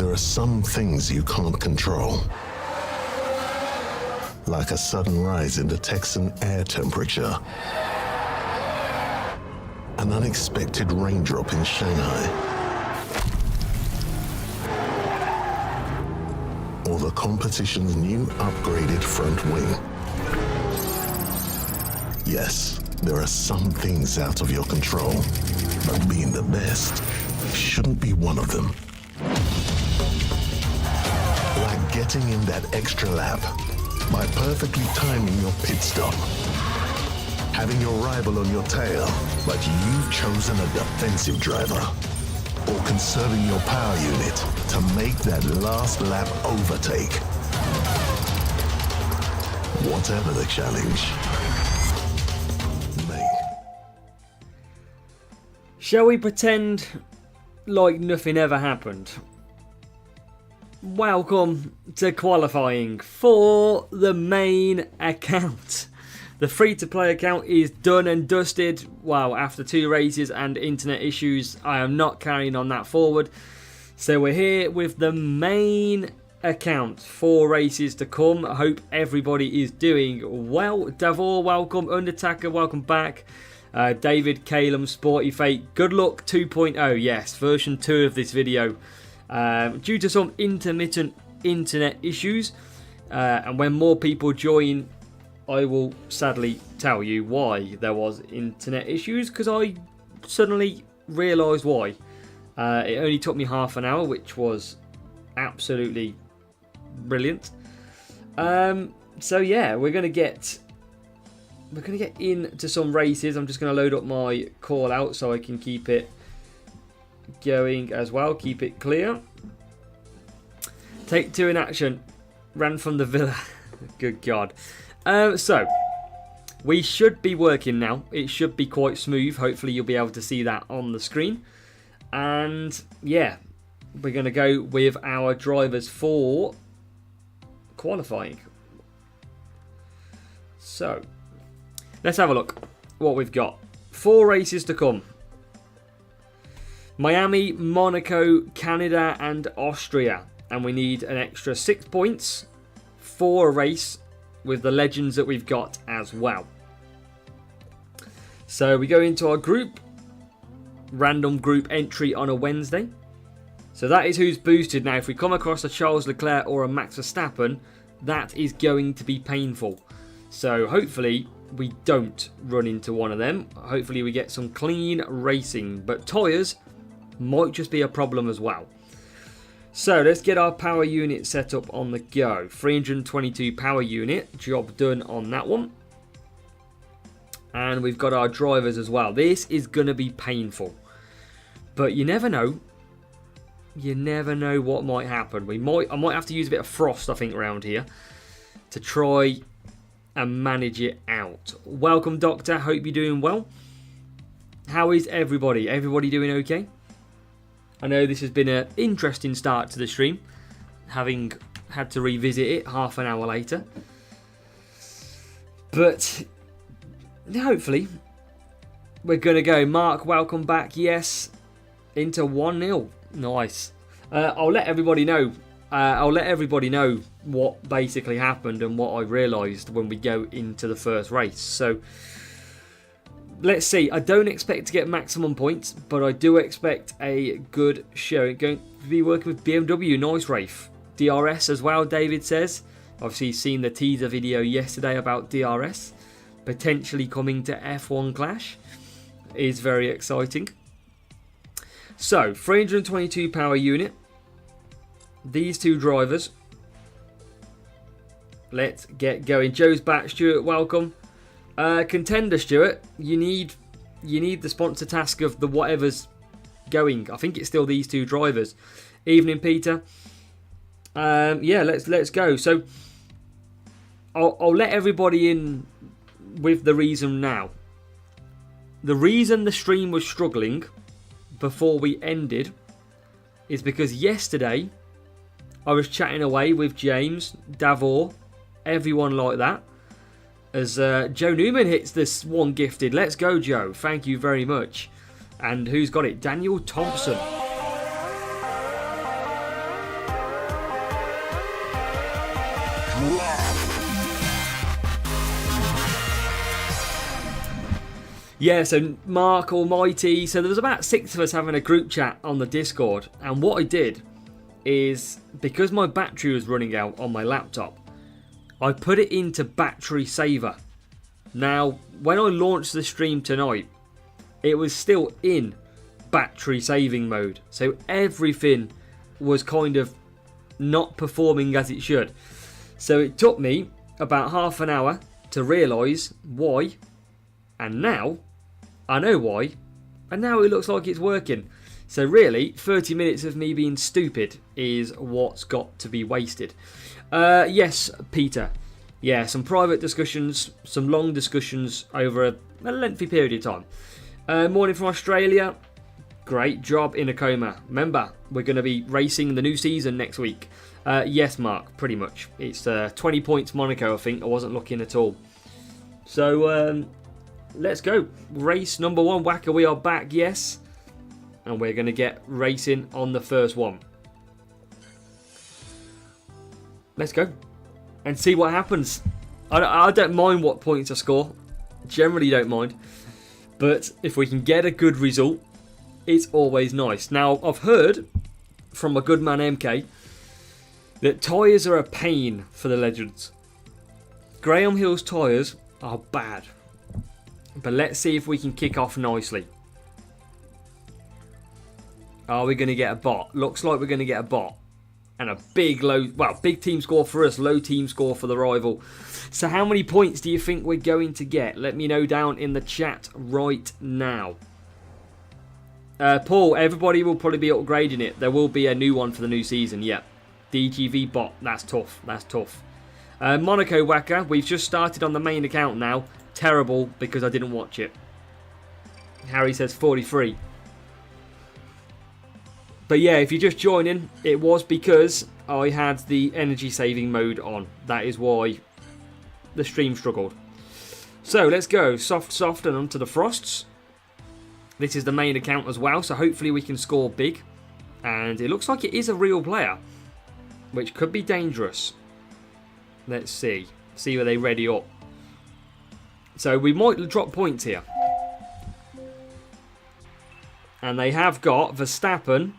There are some things you can't control. Like a sudden rise in the Texan air temperature. An unexpected raindrop in Shanghai. Or the competition's new upgraded front wing. Yes, there are some things out of your control, but being the best shouldn't be one of them. Like getting in that extra lap by perfectly timing your pit stop. Having your rival on your tail, but you've chosen a defensive driver. Or conserving your power unit to make that last lap overtake. Whatever the challenge. Shall we pretend like nothing ever happened? Welcome to qualifying for the main account. The free-to-play account is done and dusted. Well, after 2 races and internet issues, I am not carrying on that forward. So we're here with the main account. 4 races to come. I hope everybody is doing well. Davor, welcome. Undertaker, welcome back. David, Calum, Sporty Fate, good luck 2.0. Yes, version 2 of this video. Due to some intermittent internet issues, and when more people join, I will sadly tell you why there was internet issues, because I suddenly realised why. It only took me half an hour, which was absolutely brilliant. So yeah, we're gonna get into some races. I'm just gonna load up my call out so I can keep it going as well, keep it clear. Take 2 in action. Ran from the villa. Good God. So we should be working now. It should be quite smooth. Hopefully you'll be able to see that on the screen. And yeah, we're going to go with our drivers for qualifying. So let's have a look what we've got. 4 races to come. Miami, Monaco, Canada and Austria. And we need an extra 6 points for a race with the legends that we've got as well. So we go into our group. Random group entry on a Wednesday. So that is who's boosted. Now if we come across a Charles Leclerc or a Max Verstappen, that is going to be painful. So hopefully we don't run into one of them. Hopefully we get some clean racing. But tyres might just be a problem as well. So let's get our power unit set up on the go. 322 power unit. Job done on that one. And we've got our drivers as well. This is going to be painful. But you never know. You never know what might happen. I might have to use a bit of frost, I think, around here to try and manage it out. Welcome, Doctor. Hope you're doing well. How is everybody? Everybody doing okay? I know this has been an interesting start to the stream, having had to revisit it half an hour later. But hopefully we're going to go. Mark, welcome back. Yes, into 1-0. Nice. I'll let everybody know. I'll let everybody know what basically happened and what I realised when we go into the first race. So let's see. I don't expect to get maximum points, but I do expect a good show. Going to be working with BMW. Nice, Rafe. DRS as well, David says. Obviously seen the teaser video yesterday about DRS potentially coming to F1 Clash. Is very exciting. So 322 power unit. These 2 drivers. Let's get going. Joe's back. Stuart, welcome. Contender Stuart, you need the sponsor task of the whatever's going. I think it's still these 2 drivers. Evening, Peter. Yeah, let's go. So I'll let everybody in with the reason now. The reason the stream was struggling before we ended is because yesterday I was chatting away with James, Davor, everyone like that. As Joe Newman hits this one gifted. Let's go, Joe. Thank you very much. And who's got it? Daniel Thompson. Yeah, so Mark Almighty. So there was about 6 of us having a group chat on the Discord. And what I did is, because my battery was running out on my laptop, I put it into battery saver. Now, when I launched the stream tonight, it was still in battery saving mode. So everything was kind of not performing as it should. So it took me about half an hour to realise why. And now, I know why. And now it looks like it's working. So really, 30 minutes of me being stupid is what's got to be wasted. Yes, Peter. Yeah, some private discussions, some long discussions over a lengthy period of time. Morning from Australia. Great job in a coma. Remember, we're going to be racing the new season next week. Yes, Mark, pretty much. It's 20 points Monaco, I think. I wasn't looking at all. So, let's go. Race number 1, Wacker, we are back, yes. And we're going to get racing on the first one. Let's go. And see what happens. I don't mind what points I score. Generally don't mind. But if we can get a good result, it's always nice. Now, I've heard from a good man MK that tyres are a pain for the Legends. Graham Hill's tyres are bad. But let's see if we can kick off nicely. Are we going to get a bot? Looks like we're going to get a bot. And a big big team score for us, low team score for the rival. So how many points do you think we're going to get? Let me know down in the chat right now. Paul, everybody will probably be upgrading it. There will be a new one for the new season, yeah. DGV bot, that's tough, that's tough. Monaco Wacker, we've just started on the main account now. Terrible, because I didn't watch it. Harry says 43. But yeah, if you're just joining, it was because I had the energy saving mode on. That is why the stream struggled. So let's go. Soft and onto the Frosts. This is the main account as well, so hopefully we can score big. And it looks like it is a real player, which could be dangerous. Let's see. See where they ready up. So we might drop points here. And they have got Verstappen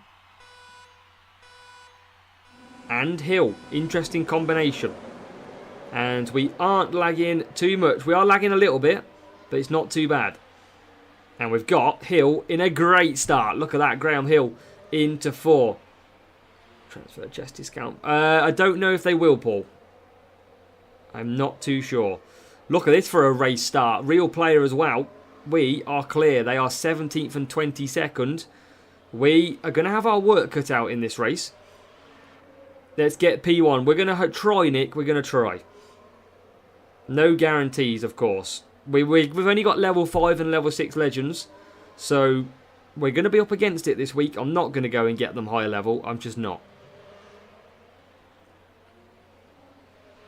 and Hill. Interesting combination. And we aren't lagging too much. We are lagging a little bit, but it's not too bad. And we've got Hill in a great start. Look at that, Graham Hill into 4. Transfer chest discount. I don't know if they will, Paul. I'm not too sure. Look at this for a race start. Real player as well. We are clear. They are 17th and 22nd. We are going to have our work cut out in this race. Let's get P1. We're going to try, Nick. We're going to try. No guarantees, of course. We've only got level 5 and level 6 legends. So we're going to be up against it this week. I'm not going to go and get them higher level. I'm just not.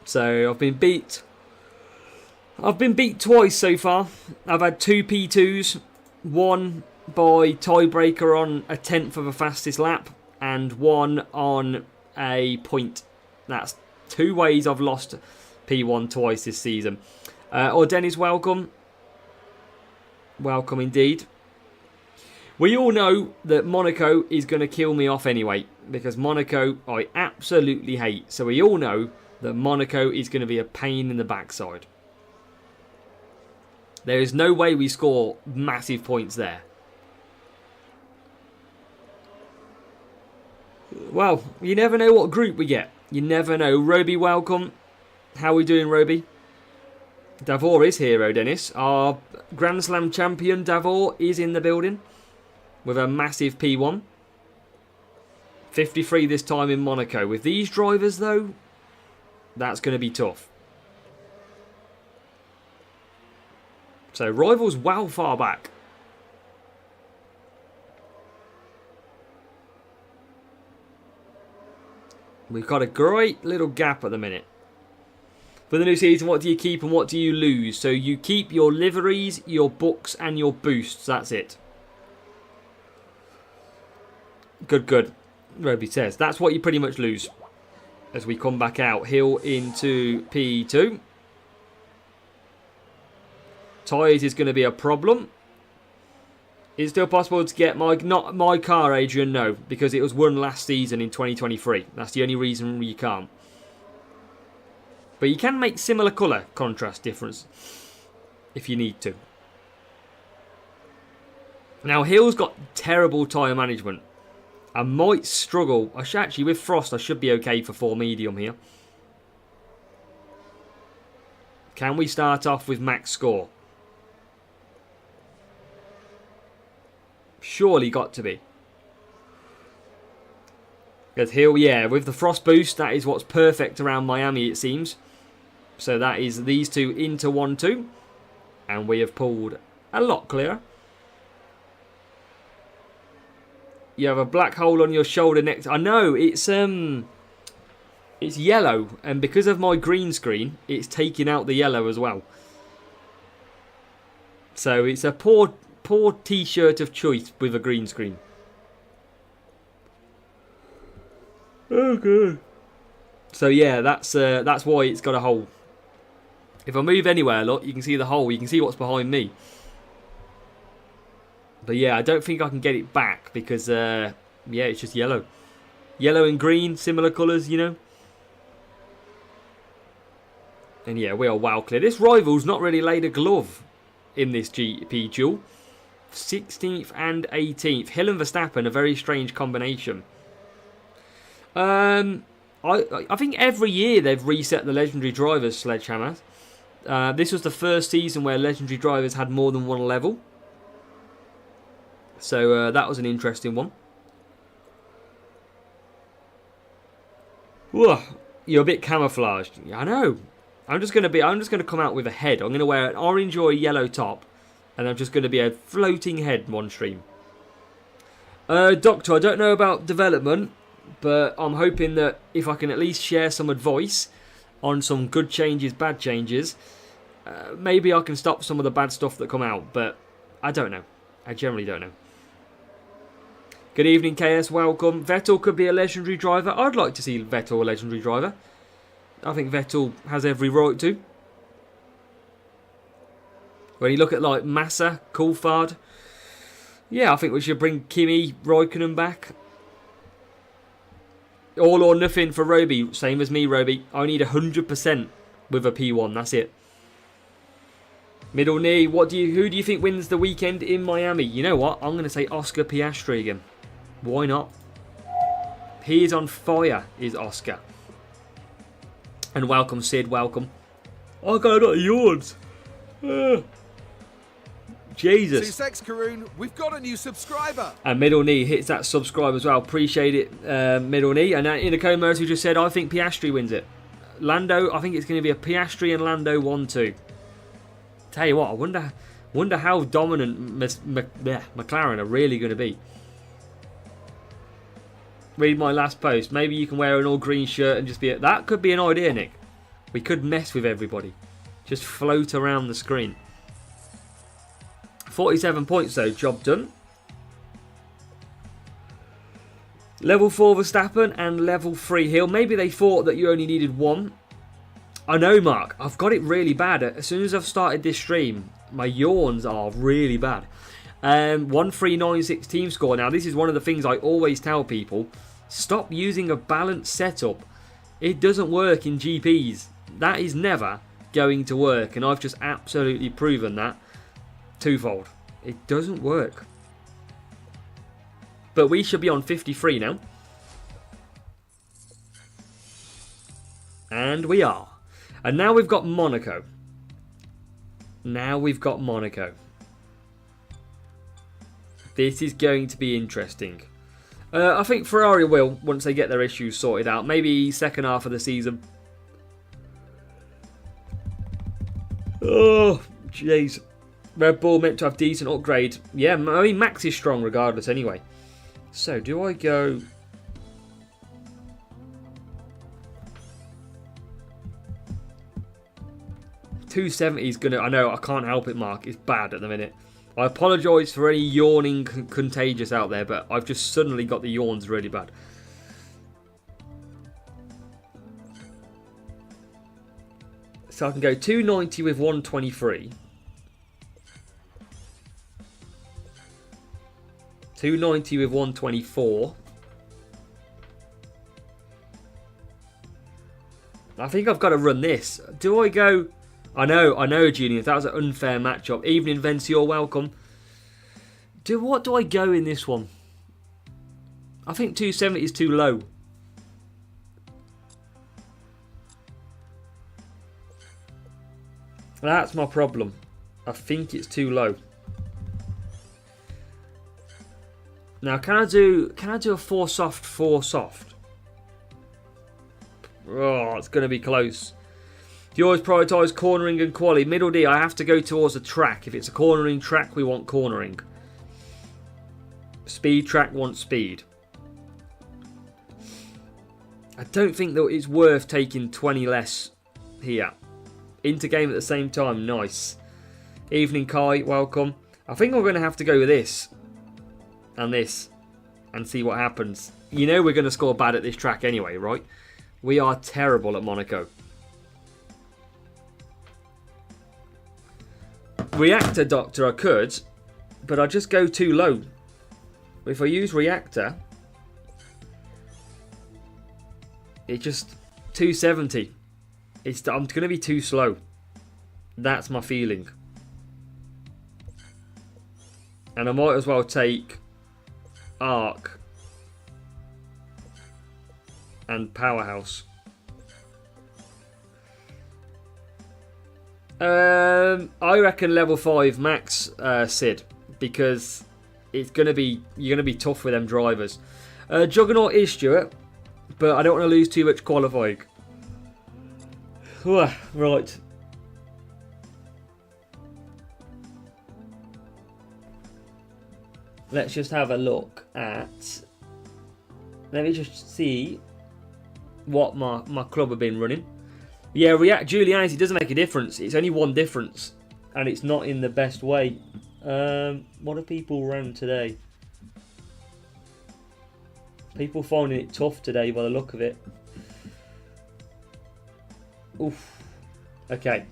So I've been beat. I've been beat twice so far. I've had 2 P2s. One by tiebreaker on a 10th of a fastest lap. And one on a point. That's 2 ways I've lost P1 twice this season. Dennis, welcome. Welcome indeed. We all know that Monaco is going to kill me off anyway. Because Monaco I absolutely hate. So we all know that Monaco is going to be a pain in the backside. There is no way we score massive points there. Well, you never know what group we get. You never know. Roby, welcome. How are we doing, Roby? Davor is here, Dennis. Our Grand Slam champion, Davor, is in the building with a massive P1. 53 this time in Monaco. With these drivers, though, that's going to be tough. So, rivals well far back. We've got a great little gap at the minute. For the new season, what do you keep and what do you lose? So you keep your liveries, your books and your boosts. That's it. Good, good. Roby says. That's what you pretty much lose. As we come back out. Hill into P2. Tyres is going to be a problem. Is it still possible to get not my car, Adrian? No, because it was won last season in 2023. That's the only reason you can't. But you can make similar colour contrast difference if you need to. Now, Hill's got terrible tyre management. I might struggle. Actually, with Frost, I should be okay for 4 medium here. Can we start off with max score? Surely got to be. Because Hill, yeah, with the Frost boost, that is what's perfect around Miami, it seems. So that is these two into 1-2. And we have pulled a lot clearer. You have a black hole on your shoulder next. I know, it's yellow. And because of my green screen, it's taking out the yellow as well. So it's a poor t-shirt of choice with a green screen. Oh, good. So yeah, that's why it's got a hole. If I move anywhere, look, you can see the hole. You can see what's behind me. But yeah, I don't think I can get it back because, yeah, it's just yellow. Yellow and green, similar colours, you know. And yeah, we are well clear. This rival's not really laid a glove in this GP duel. 16th and 18th. Hill and Verstappen, a very strange combination. I think every year they've reset the legendary drivers, Sledgehammer. This was the first season where legendary drivers had more than one level. So that was an interesting one. Whoa, you're a bit camouflaged. I know. I'm just gonna come out with a head. I'm gonna wear an orange or a yellow top, and I'm just gonna be a floating head one stream. Doctor, I don't know about development, but I'm hoping that if I can at least share some advice on some good changes, bad changes, maybe I can stop some of the bad stuff that come out, but I don't know. I generally don't know. Good evening, KS, welcome. Vettel could be a legendary driver. I'd like to see Vettel a legendary driver. I think Vettel has every right to. When you look at like Massa, Coulthard, yeah, I think we should bring Kimi Raikkonen back. All or nothing for Roby. Same as me, Roby. I need 100% with a P1. That's it. Middle knee. Who do you think wins the weekend in Miami? You know what? I'm going to say Oscar Piastri again. Why not? He is on fire, is Oscar. And welcome, Sid. Welcome. Oh, God, I got yawns. Jesus. 2 secs, Karun. We've got a new subscriber. And Middle Knee hits that subscribe as well. Appreciate it, Middle Knee. And in the Comers who just said, I think Piastri wins it. Lando, I think it's going to be a Piastri and Lando 1-2. Tell you what, I wonder how dominant McLaren are really going to be. Read my last post. Maybe you can wear an all green shirt and just be... That could be an idea, Nick. We could mess with everybody. Just float around the screen. 47 points though, job done. Level 4 Verstappen and level 3 Hill. Maybe they thought that you only needed one. I know, Mark. I've got it really bad. As soon as I've started this stream, my yawns are really bad. 1396 team score. Now, this is one of the things I always tell people. Stop using a balanced setup. It doesn't work in GPs. That is never going to work. And I've just absolutely proven that twofold. It doesn't work. But we should be on 53 now. And we are. And now we've got Monaco. This is going to be interesting. I think Ferrari will, once they get their issues sorted out. Maybe second half of the season. Oh, jeez. Red Bull meant to have decent upgrade. Yeah, I mean, Max is strong regardless anyway. So, do I go... .270 is going to... I know, I can't help it, Mark. It's bad at the minute. I apologise for any yawning contagious out there, but I've just suddenly got the yawns really bad. So I can go 290 with 123. 290 with 124. I think I've got to run this. Do I go... I know, Junior. That was an unfair matchup. Evening, Vince, you're welcome. What do I go in this one? I think 270 is too low. That's my problem. I think it's too low. Now, can I do a 4 soft, 4 soft? Oh, it's going to be close. Do you always prioritise cornering and quali? Middle D, I have to go towards the track. If it's a cornering track, we want cornering. Speed track wants speed. I don't think that it's worth taking 20 less here. Into game at the same time, nice. Evening Kai, welcome. I think I'm going to have to go with this. And this. And see what happens. You know we're going to score bad at this track anyway, right? We are terrible at Monaco. Reactor Doctor I could, but I just go too low. If I use Reactor, it just 270. I'm going to be too slow. That's my feeling. And I might as well take Arc and Powerhouse. I reckon level 5 max, Sid, because you're gonna be tough with them drivers. Juggernaut is Stuart, but I don't want to lose too much qualifying. Right. Let's just have a look at. Let me just see what my club have been running. Yeah, React Giuliani, it doesn't make a difference. It's only one difference, and it's not in the best way. What are people around today? People finding it tough today by the look of it. Oof. Okay.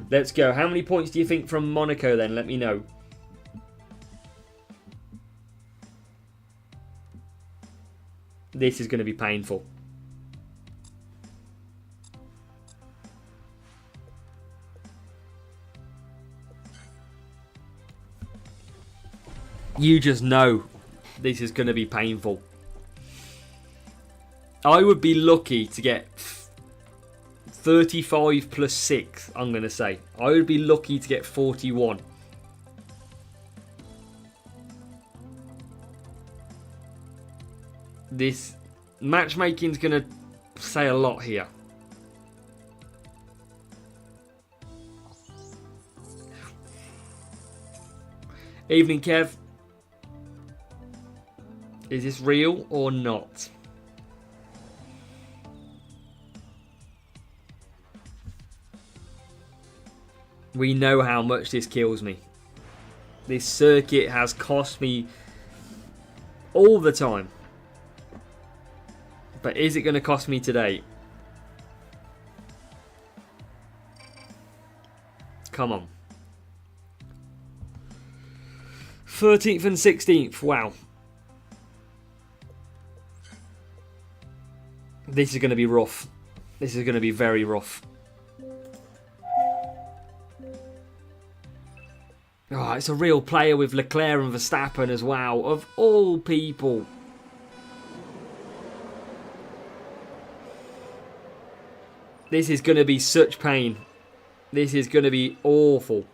Let's go. How many points do you think from Monaco then? Let me know. This is going to be painful. You just know this is going to be painful. I would be lucky to get 35 plus 6, I'm going to say. I would be lucky to get 41. This matchmaking's going to say a lot here. Evening, Kev. Is this real or not? We know how much this kills me. This circuit has cost me all the time. But is it going to cost me today? Come on. 13th and 16th. Wow. This is going to be rough. This is going to be very rough. Oh, it's a real player with Leclerc and Verstappen as well. Of all people. This is going to be such pain. This is going to be awful.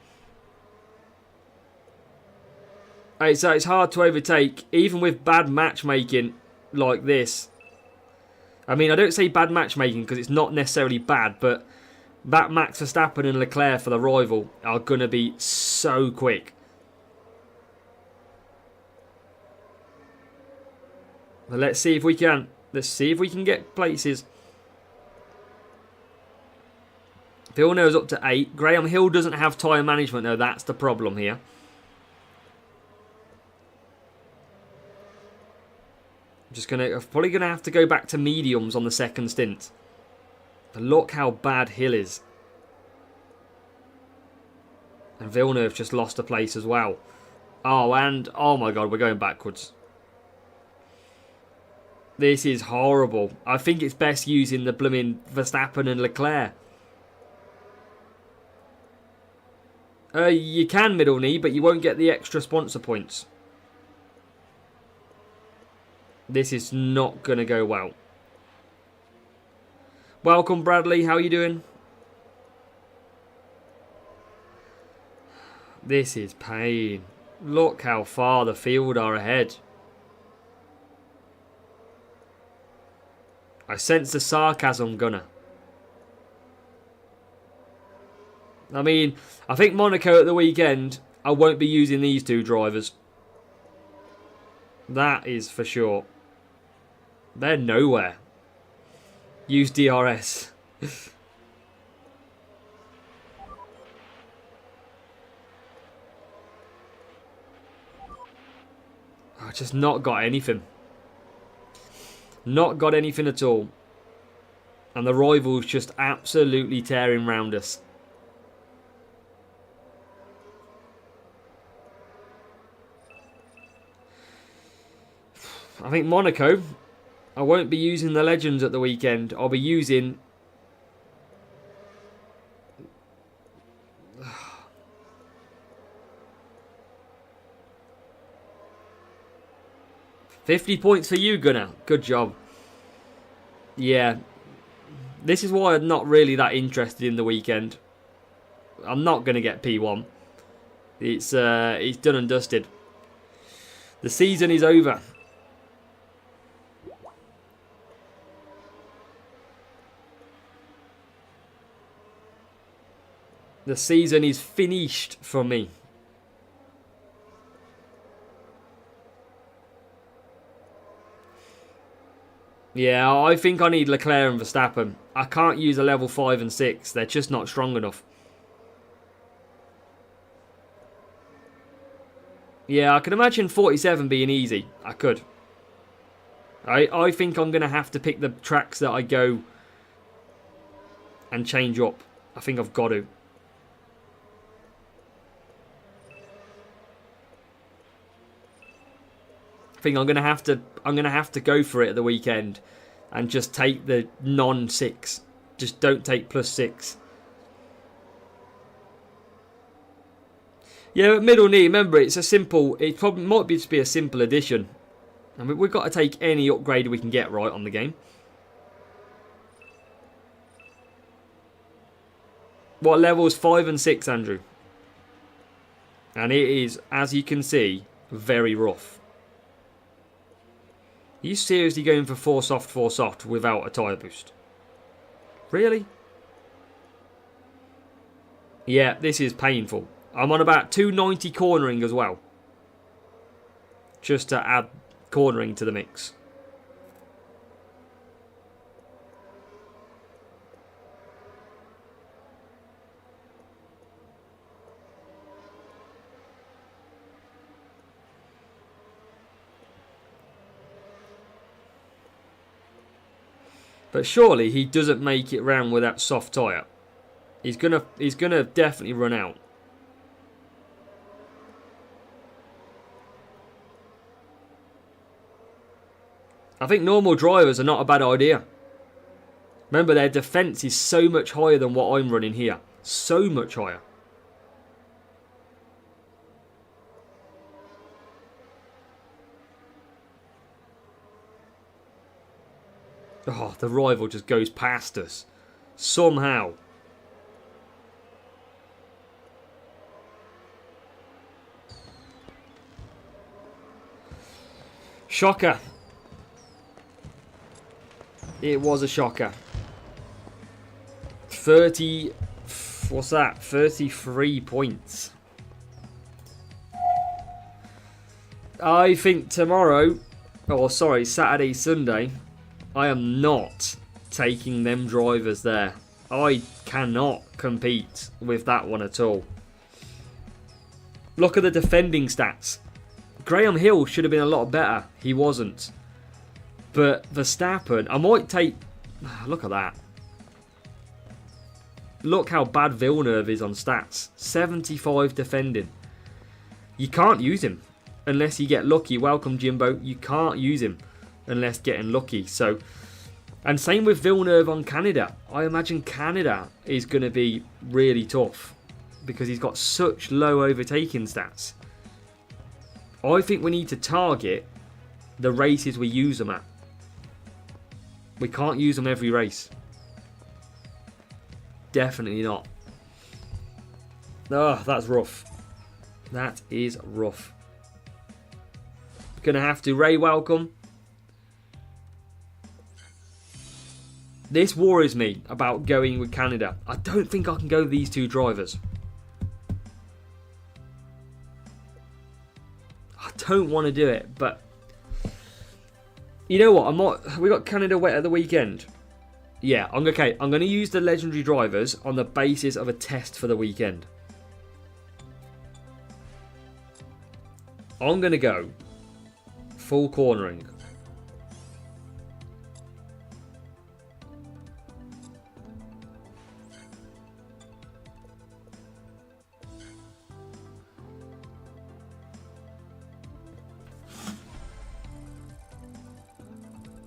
So it's hard to overtake, even with bad matchmaking like this. I mean, I don't say bad matchmaking because it's not necessarily bad, but that Max Verstappen and Leclerc for the rival are going to be so quick. But let's see if we can. Let's see if we can get places. Villeneuve's up to 8. Graham Hill doesn't have tyre management though. That's the problem here. I'm probably gonna have to go back to mediums on the second stint. But look how bad Hill is. And Villeneuve just lost a place as well. Oh, and oh my god, we're going backwards. This is horrible. I think it's best using the blooming Verstappen and Leclerc. You can middle knee, but you won't get the extra sponsor points. This is not going to go well. Welcome, Bradley. How are you doing? This is pain. Look how far the field are ahead. I sense the sarcasm, Gunner. I mean, I think Monaco at the weekend, I won't be using these two drivers. That is for sure. They're nowhere. Use DRS. I've just not got anything. Not got anything at all. And the rival's just absolutely tearing round us. I think Monaco, I won't be using the Legends at the weekend. I'll be using... $50 points for you, Gunnar. Good job. Yeah. This is why I'm not really that interested in the weekend. I'm not going to get P1. It's done and dusted. The season is over. The season is finished for me. Yeah, I think I need Leclerc and Verstappen. I can't use a level 5 and 6. They're just not strong enough. Yeah, I can imagine 47 being easy. I could. I think I'm going to have to pick the tracks that I go and change up. I think I've got to. I think I'm gonna have to go for it at the weekend and just take the non-6. Just don't take +6. Yeah, but middle knee, remember it's a simple, it probably might just be a simple addition. I mean, we've got to take any upgrade we can get right on the game. What levels? 5 and 6, Andrew? And it is, as you can see, very rough. Are you seriously going for 4 soft without a tyre boost? Really? Yeah, this is painful. I'm on about 290 cornering as well. Just to add cornering to the mix. But surely he doesn't make it round with that soft tyre. He's gonna definitely run out. I think normal drivers are not a bad idea. Remember, their defence is so much higher than what I'm running here. So much higher. Oh, the rival just goes past us. Somehow. Shocker. It was a shocker. 30... What's that? 33 points. I think tomorrow... Oh, sorry, Saturday, Sunday... I am not taking them drivers there. I cannot compete with that one at all. Look at the defending stats. Graham Hill should have been a lot better. He wasn't. But Verstappen, I might take... Look at that. Look how bad Villeneuve is on stats. 75 defending. You can't use him unless you get lucky. Welcome, Jimbo. You can't use him unless getting lucky. So, and same with Villeneuve on Canada. I imagine Canada is going to be really tough because he's got such low overtaking stats. I think we need to target the races we use them at. We can't use them every race. Definitely not. Oh, that's rough. That is rough. Gonna have to. Ray, welcome. This worries me about going with Canada. I don't think I can go with these two drivers. I don't want to do it, but you know what? We got Canada wet at the weekend. Yeah, I'm going to use the legendary drivers on the basis of a test for the weekend. I'm going to go full cornering.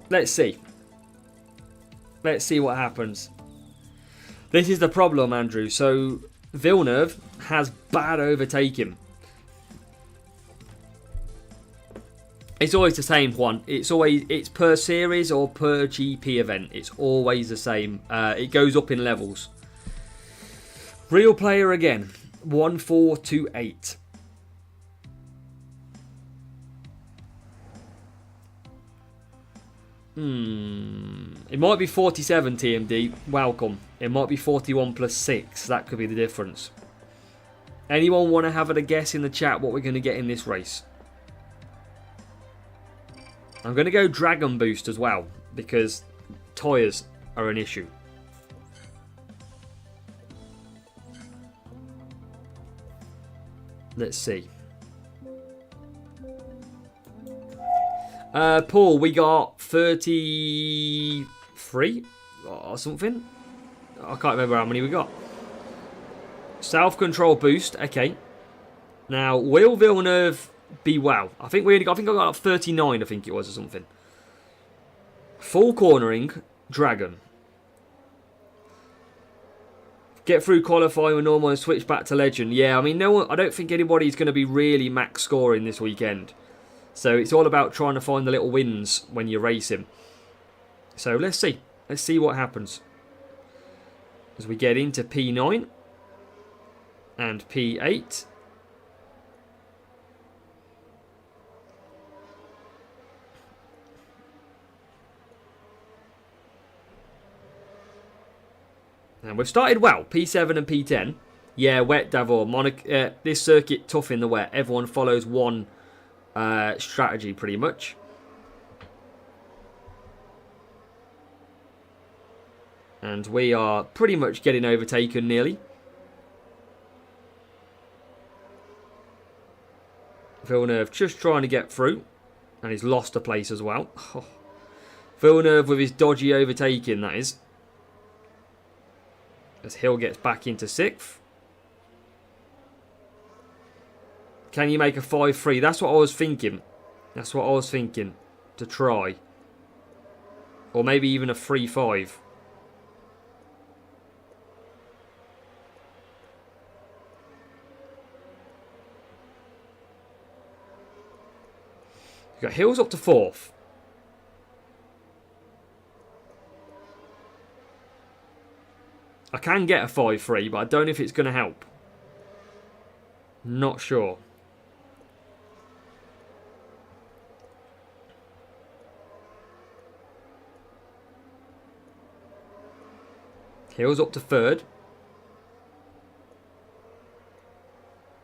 Let's see. Let's see what happens. This is the problem, Andrew. So Villeneuve has bad overtaking. It's always the same, Juan. It's per series or per GP event. It's always the same. It goes up in levels. Real player again. 1428. It might be 47 TMD. Welcome. It might be 41 plus 6. That could be the difference. Anyone want to have a guess in the chat what we're going to get in this race? I'm going to go Dragon Boost as well, because tyres are an issue. Let's see. Paul, we got 33 or something. I can't remember how many we got. Self-control boost. Okay. Now, will Villeneuve be wow? I think I got 39. I think it was or something. Full cornering, Dragon. Get through qualifying with normal and switch back to legend. Yeah, I mean, I don't think anybody's going to be really max scoring this weekend. So it's all about trying to find the little wins when you're racing. So let's see. Let's see what happens. As we get into P9 and P8. And we've started well. P7 and P10. Yeah, wet, Davor. This circuit, tough in the wet. Everyone follows one strategy pretty much. And we are pretty much getting overtaken nearly. Villeneuve just trying to get through. And he's lost a place as well. Oh. Villeneuve with his dodgy overtaking, that is. As Hill gets back into 6th. Can you make a 5-3? That's what I was thinking. That's what I was thinking. To try. Or maybe even a 3-5. You've got Hills up to 4th. I can get a 5-3, but I don't know if it's going to help. Not sure. Hills up to 3rd.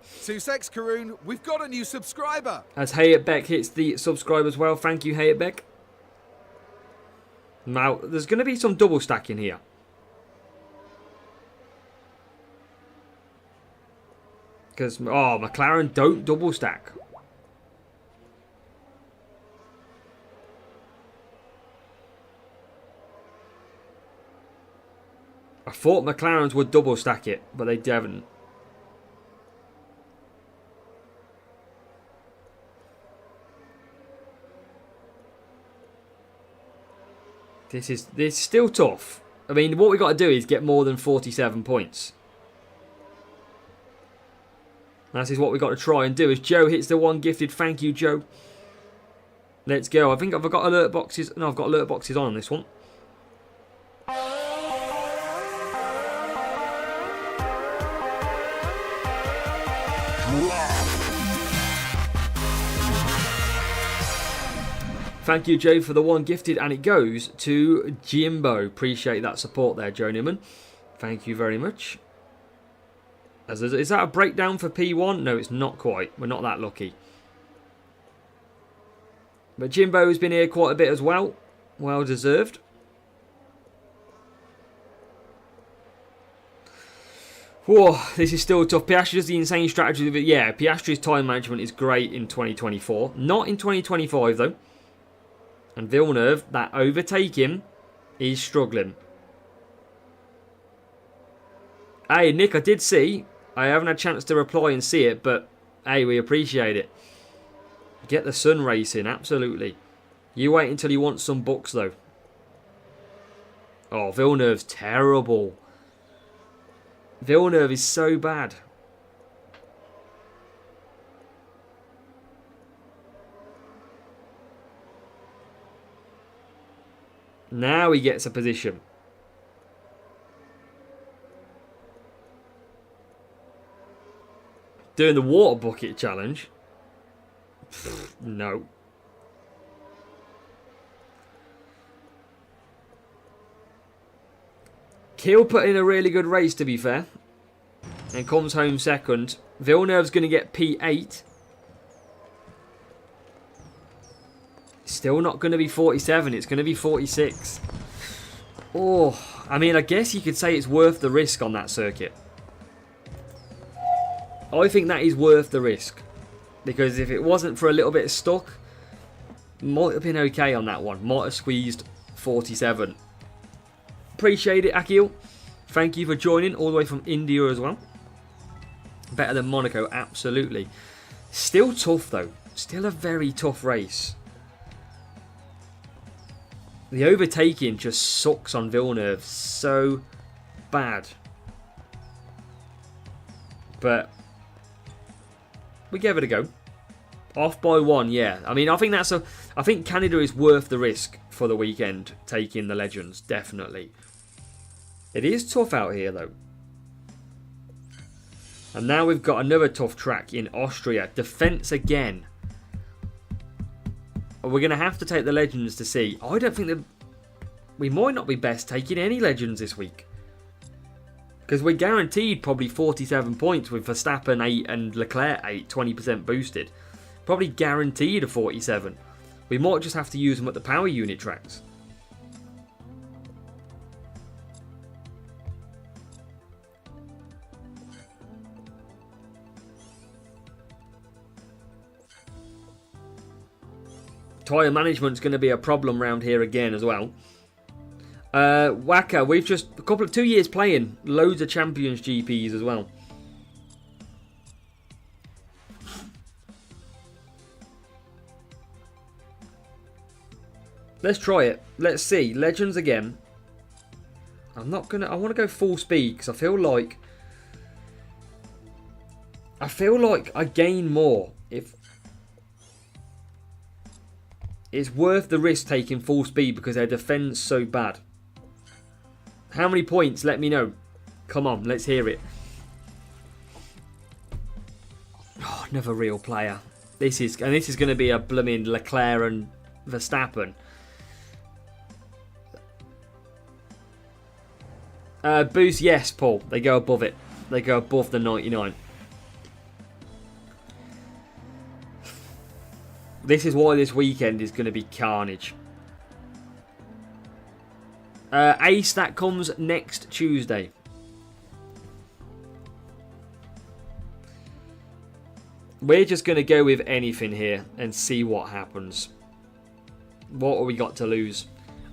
Sussex Karoon, we've got a new subscriber. As Hayat Beck hits the subscribe as well. Thank you, Hayat Beck. Now, there's going to be some double stacking here. Because, McLaren don't double stack. I thought McLarens would double stack it, but they haven't. This is still tough. I mean, what we got to do is get more than 47 points. That is what we got to try and do. As Joe hits the one gifted, thank you, Joe. Let's go. I think I've got alert boxes. No, I've got alert boxes on this one. Thank you, Joe, for the one gifted, and it goes to Jimbo. Appreciate that support there, Joe Newman. Thank you very much. Is that a breakdown for P1? No, it's not quite. We're not that lucky. But Jimbo has been here quite a bit as well. Well deserved. Whoa, this is still tough. Piastri does the insane strategy. But yeah, Piastri's time management is great in 2024. Not in 2025, though. And Villeneuve, that overtaking, is struggling. Hey, Nick, I did see. I haven't had a chance to reply and see it, but hey, we appreciate it. Get the sun racing, absolutely. You wait until you want some books, though. Oh, Villeneuve's terrible. Villeneuve is so bad. Now he gets a position. Doing the water bucket challenge. Pfft, no. Kiel put in a really good race, to be fair. And comes home second. Villeneuve's going to get P8. Still not going to be 47. It's going to be 46. Oh, I mean, I guess you could say it's worth the risk on that circuit. I think that is worth the risk. Because if it wasn't for a little bit of stuck, might have been okay on that one. Might have squeezed 47. Appreciate it, Akil. Thank you for joining all the way from India as well. Better than Monaco, absolutely. Still tough, though. Still a very tough race. The overtaking just sucks on Villeneuve so bad. But we gave it a go. Off by one, yeah. I mean, I think Canada is worth the risk for the weekend, taking the Legends, definitely. It is tough out here, though. And now we've got another tough track in Austria. Defence again. We're going to have to take the Legends to see. I don't think that we might not be best taking any Legends this week. Because we're guaranteed probably 47 points with Verstappen 8 and Leclerc 8, 20% boosted. Probably guaranteed a 47. We might just have to use them at the power unit tracks. Tyre management's going to be a problem around here again as well. Waka, we've just 2 years playing, loads of Champions GPs as well. Let's try it. Let's see. Legends again. I want to go full speed because I feel like I gain more if it's worth the risk taking full speed because their defense so bad. How many points? Let me know. Come on, let's hear it. Oh, another real player. This is going to be a blooming Leclerc and Verstappen. Boost, yes, Paul. They go above it. They go above the 99. This is why this weekend is going to be carnage. Ace, that comes next Tuesday. We're just going to go with anything here and see what happens. What have we got to lose?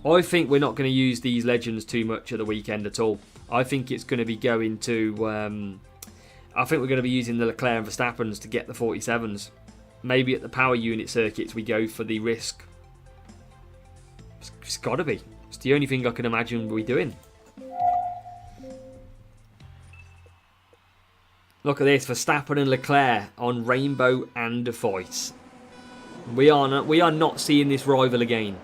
I think we're not going to use these Legends too much at the weekend at all. I think it's going to be going to... I think we're going to be using the Leclerc and Verstappens to get the 47s. Maybe at the power unit circuits we go for the risk. It's got to be. It's the only thing I can imagine we doing. Look at this, Verstappen and Leclerc on Rainbow and De Vries. We are not seeing this rival again.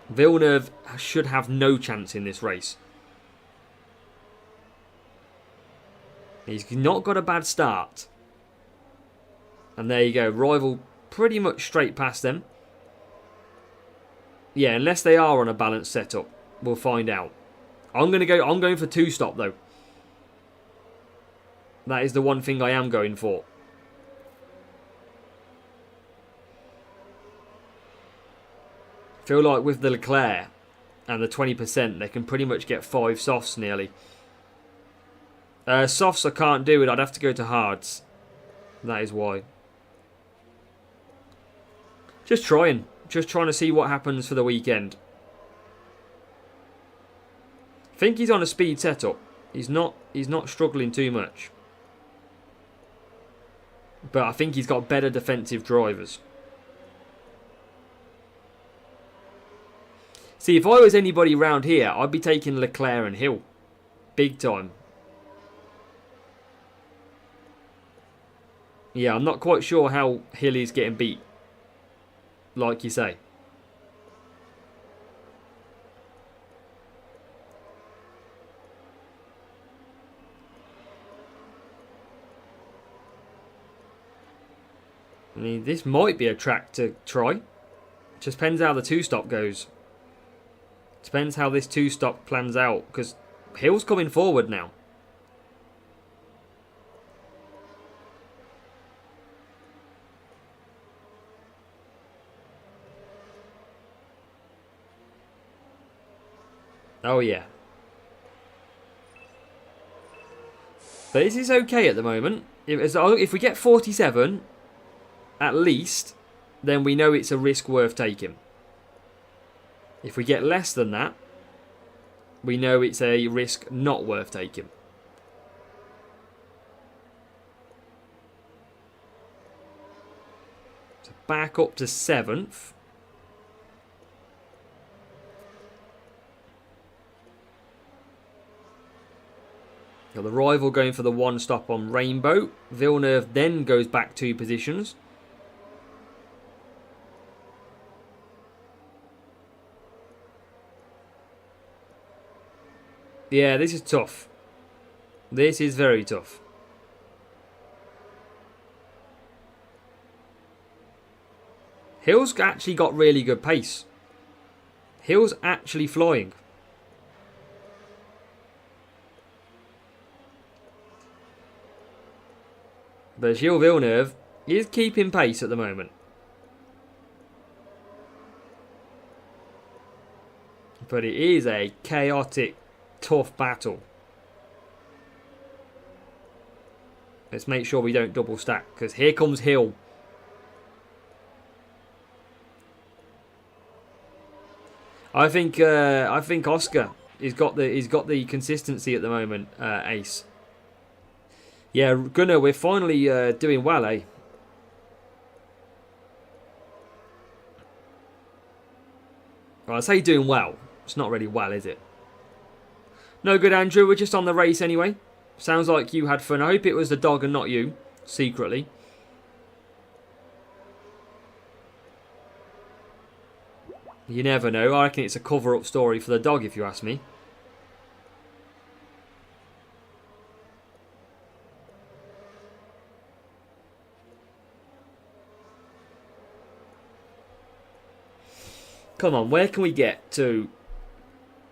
Villeneuve should have no chance in this race. He's not got a bad start. And there you go, rival pretty much straight past them. Yeah, unless they are on a balanced setup, we'll find out. I'm going for two-stop though. That is the one thing I am going for. Feel like with the Leclerc and the 20%, they can pretty much get 5 softs nearly. Softs I can't do it. I'd have to go to hards. That is why. Just trying to see what happens for the weekend. I think he's on a speed setup. He's not struggling too much. But I think he's got better defensive drivers. See, if I was anybody round here, I'd be taking Leclerc and Hill. Big time. Yeah, I'm not quite sure how Hill is getting beat. Like you say. I mean, this might be a track to try. Just depends how the two-stop goes. Depends how this two-stop plans out. Because Hill's coming forward now. Oh, yeah. But this is okay at the moment. If we get 47, at least, then we know it's a risk worth taking. If we get less than that, we know it's a risk not worth taking. So back up to 7th. Got the rival going for the one stop on Rainbow. Villeneuve then goes back 2 positions. Yeah, this is tough. This is very tough. Hill's actually got really good pace. Hill's actually flying. But Gilles Villeneuve is keeping pace at the moment. But it is a chaotic, tough battle. Let's make sure we don't double stack, because here comes Hill. I think Oscar he's got the consistency at the moment, Ace. Yeah, Gunnar, we're finally doing well, eh? Well, I say doing well. It's not really well, is it? No good, Andrew. We're just on the race anyway. Sounds like you had fun. I hope it was the dog and not you, secretly. You never know. I reckon it's a cover-up story for the dog, if you ask me. Come on, where can we get to?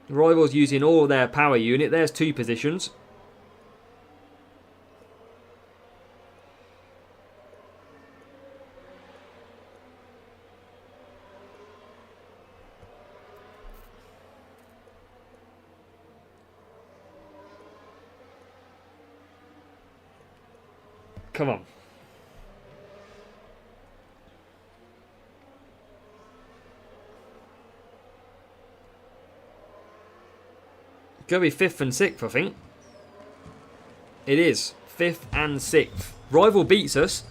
The rivals using all their power unit. There's 2 positions. Come on. Gonna be 5th and 6th, I think. It is 5th and 6th. Rival beats us,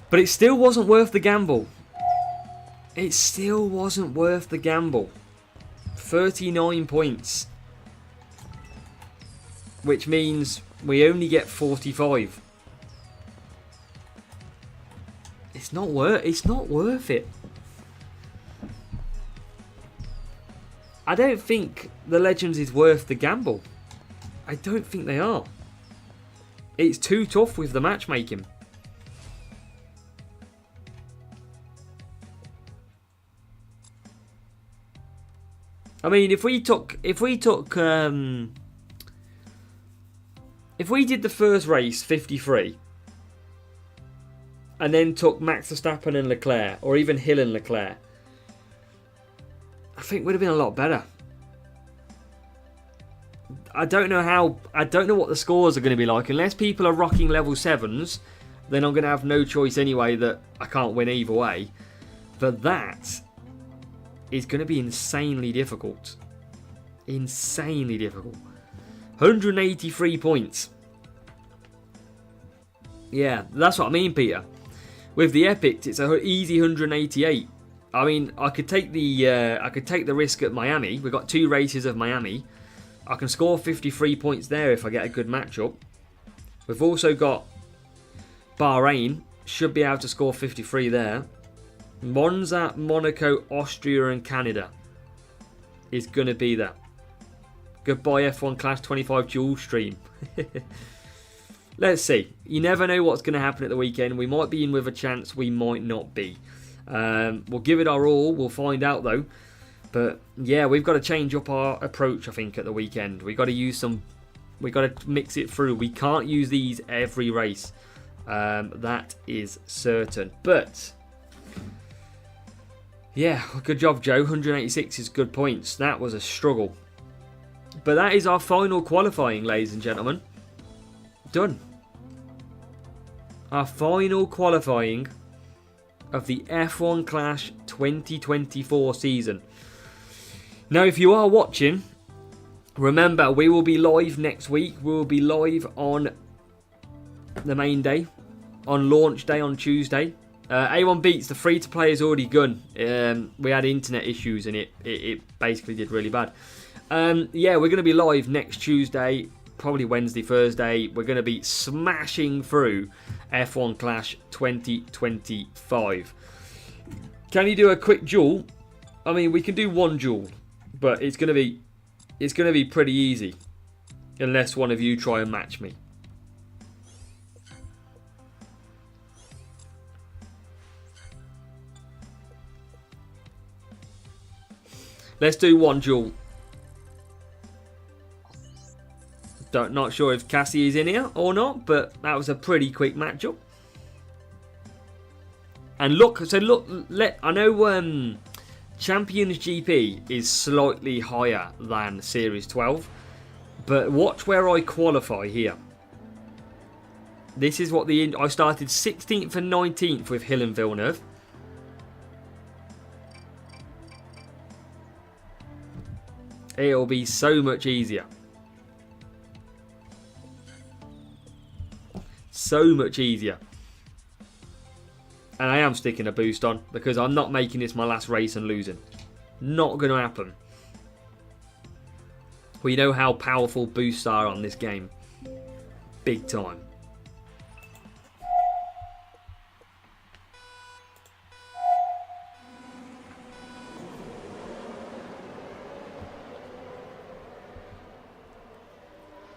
but it still wasn't worth the gamble. it still wasn't worth the gamble. 39 points. Which means we only get 45. It's not worth it. I don't think the Legends is worth the gamble. I don't think they are. It's too tough with the matchmaking. I mean, if we did the first race 53 and then took Max Verstappen and Leclerc, or even Hill and Leclerc, I think it would have been a lot better. I don't know what the scores are going to be like. Unless people are rocking level 7s, then I'm going to have no choice anyway that I can't win either way. But that is going to be insanely difficult. Insanely difficult. 183 points. Yeah, that's what I mean, Peter. With the Epics, it's an easy 188. I mean, I could take the risk at Miami. We've got 2 races of Miami. I can score 53 points there if I get a good matchup. We've also got Bahrain. Should be able to score 53 there. Monza, Monaco, Austria and Canada is going to be there. Goodbye F1 Clash 25 dual stream. Let's see. You never know what's going to happen at the weekend. We might be in with a chance. We might not be. We'll give it our all. We'll find out though. But yeah, we've got to change up our approach, I think, at the weekend. We've got to use some... We've got to mix it through. We can't use these every race. That is certain. But... yeah, good job, Joe. 186 is good points. That was a struggle. But that is our final qualifying, ladies and gentlemen. Done. Our final qualifying of the F1 Clash 2024 season. Now, if you are watching, remember, we will be live next week. We will be live on the main day, on launch day on Tuesday. A1 Beats, the free-to-play is already gone. We had internet issues and it basically did really bad. Yeah, we're going to be live next Tuesday, probably Wednesday, Thursday. We're going to be smashing through F1 Clash 2025. Can you do a quick duel? I mean, we can do one duel, but it's going to be pretty easy, unless one of you try and match me. Let's do one duel. Not sure if Cassie is in here or not, but that was a pretty quick matchup. And look, I know Champions GP is slightly higher than Series 12, but watch where I qualify here. This is what I started 16th and 19th with Hill and Villeneuve. It'll be so much easier. So much easier. And I am sticking a boost on because I'm not making this my last race and losing. Not going to happen. We know how powerful boosts are on this game. Big time.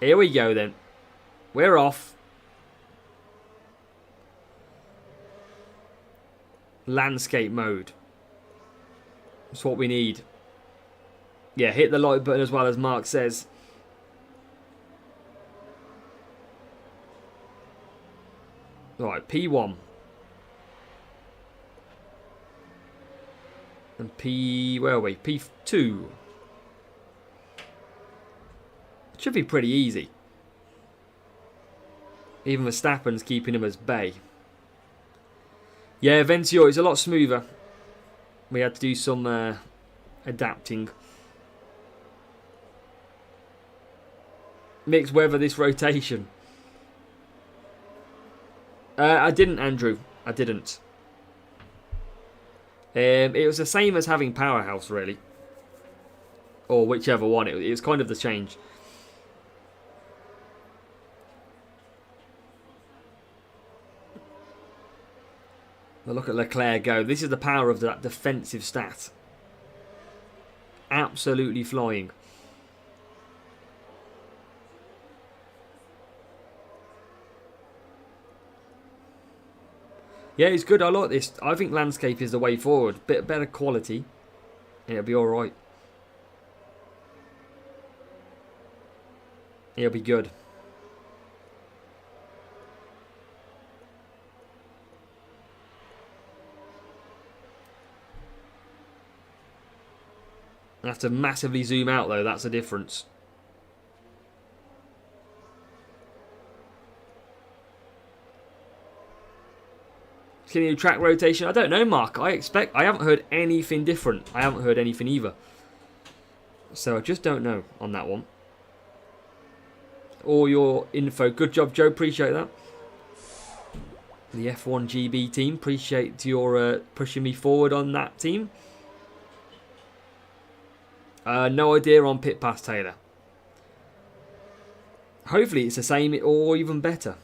Here we go then. We're off. Landscape mode. That's what we need. Yeah, hit the like button as well, as Mark says. Right, P1. And where are we? P2. Should be pretty easy. Even Verstappen's keeping him as bay. Yeah, Ventio is a lot smoother. We had to do some adapting. Mixed weather this rotation. I didn't, Andrew. I didn't. It was the same as having Powerhouse, really. Or whichever one. It was kind of the change. But look at Leclerc go. This is the power of that defensive stat. Absolutely flying. Yeah, it's good. I like this. I think landscape is the way forward. Bit better quality. It'll be alright. It'll be good. I have to massively zoom out though, that's the difference. Continue track rotation. I don't know, Mark. I haven't heard anything different. I haven't heard anything either. So I just don't know on that one. All your info. Good job, Joe. Appreciate that. The F1 GB team. Appreciate your pushing me forward on that team. No idea on Pit Pass, Taylor. Hopefully it's the same or even better.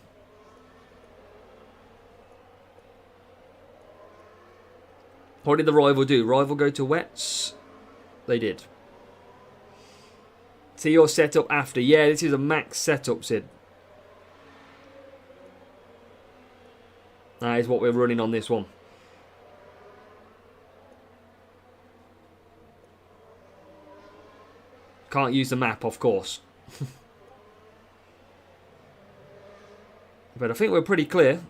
What did the rival do? Rival go to wets? They did. See your setup after. Yeah, this is a max setup, Sid. That is what we're running on this one. Can't use the map, of course. But I think we're pretty clear.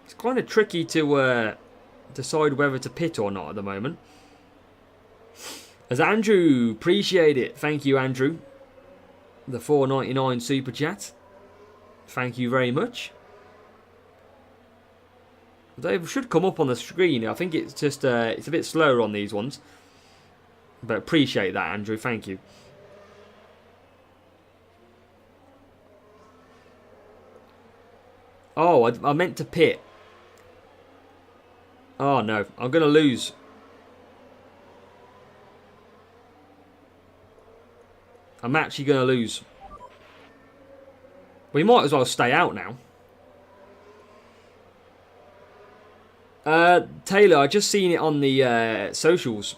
It's kind of tricky to decide whether to pit or not at the moment. As Andrew, appreciate it. Thank you, Andrew. The $4.99 super chat. Thank you very much. They should come up on the screen. I think it's just it's a bit slower on these ones. But appreciate that, Andrew. Thank you. Oh, I meant to pit. Oh, no. I'm going to lose. I'm actually going to lose. We might as well stay out now. Taylor, I just seen it on the socials.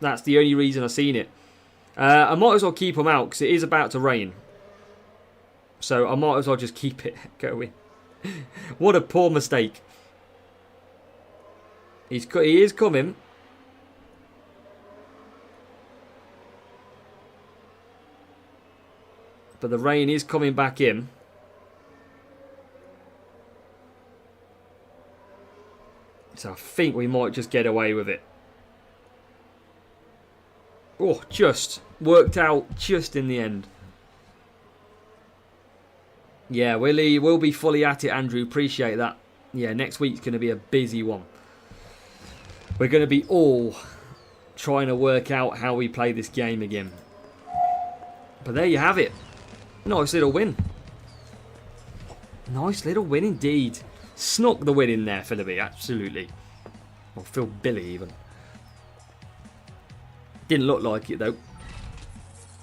That's the only reason I've seen it. I might as well keep them out because it is about to rain. So I might as well just keep it going. What a poor mistake. He is coming. But the rain is coming back in. So I think we might just get away with it. Oh, just worked out just in the end. Yeah, we'll be fully at it, Andrew. Appreciate that. Yeah, next week's going to be a busy one. We're going to be all trying to work out how we play this game again. But there you have it. Nice little win. Nice little win indeed. Snuck the win in there, Philippi. Absolutely. Or Phil Billy, even. Didn't look like it, though.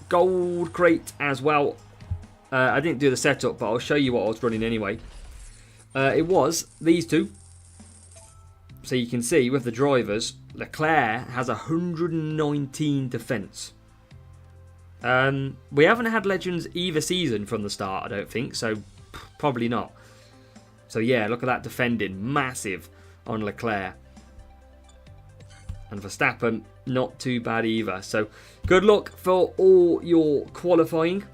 Gold crate as well. I didn't do the setup, but I'll show you what I was running anyway. It was these two. So you can see with the drivers, Leclerc has 119 defence. We haven't had Legends either season from the start, I don't think. So probably not. So yeah, look at that defending. Massive on Leclerc. And Verstappen, not too bad either. So good luck for all your qualifying.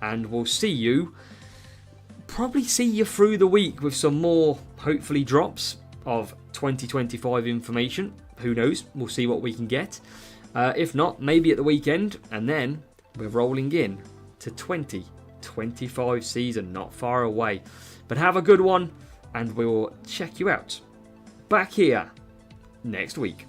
And we'll see you. Probably see you through the week with some more, hopefully, drops of 2025 information. Who knows? We'll see what we can get. If not, maybe at the weekend. And then we're rolling in to 2025 season. Not far away. But have a good one. And we will check you out back here next week.